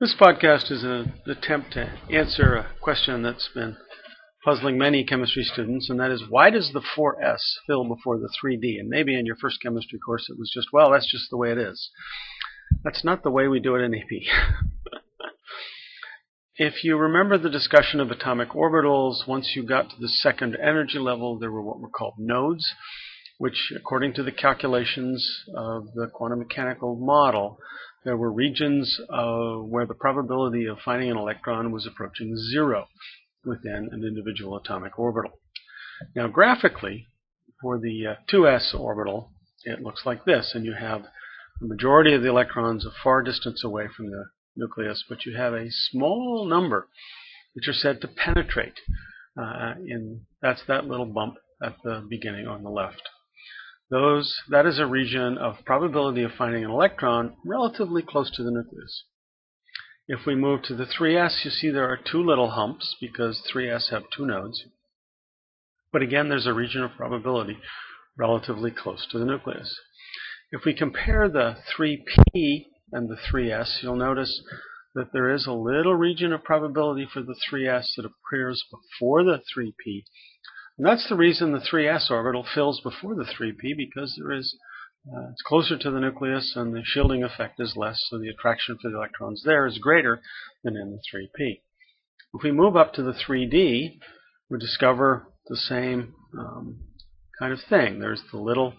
This podcast is an attempt to answer a question that's been puzzling many chemistry students, and that is, why does the 4s fill before the 3d? And maybe in your first chemistry course it was just, well, that's just the way it is. That's not the way we do it in AP. If you remember the discussion of atomic orbitals, once you got to the second energy level, there were what were called nodes, which, according to the calculations of the quantum mechanical model, there were regions where the probability of finding an electron was approaching zero within an individual atomic orbital. Now, graphically, for the 2s orbital, it looks like this, and you have the majority of the electrons a far distance away from the nucleus, but you have a small number which are said to penetrate. That's that little bump at the beginning on the left. That is a region of probability of finding an electron relatively close to the nucleus. If we move to the 3s, you see there are two little humps because 3s have two nodes. But again, there's a region of probability relatively close to the nucleus. If we compare the 3p and the 3s, you'll notice that there is a little region of probability for the 3s that appears before the 3p. And that's the reason the 3s orbital fills before the 3p, because it's closer to the nucleus and the shielding effect is less, so the attraction for the electrons there is greater than in the 3p. If we move up to the 3d, we discover the same kind of thing. There's the little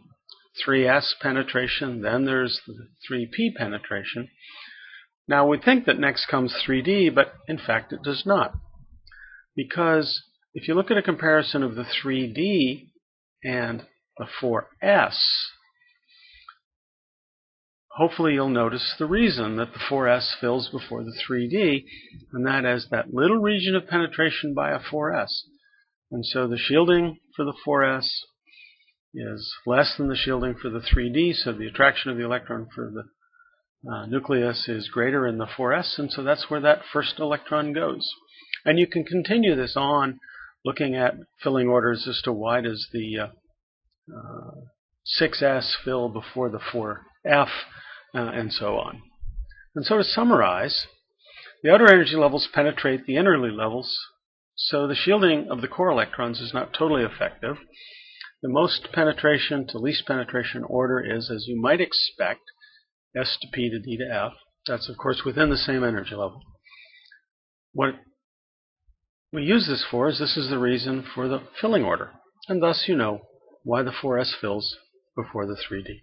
3s penetration, then there's the 3p penetration. Now we think that next comes 3d, but in fact it does not, because if you look at a comparison of the 3d and the 4s, hopefully you'll notice the reason that the 4s fills before the 3d, and that is that little region of penetration by a 4s. And so the shielding for the 4s is less than the shielding for the 3d, so the attraction of the electron for the nucleus is greater in the 4s, and so that's where that first electron goes. And you can continue this on looking at filling orders as to why does the 6s fill before the 4f, and so on. And so to summarize, the outer energy levels penetrate the inner levels, so the shielding of the core electrons is not totally effective. The most penetration to least penetration order is, as you might expect, S to P to D to F. That's, of course, within the same energy level. What we use this for is this is the reason for the filling order, and thus you know why the 4s fills before the 3d.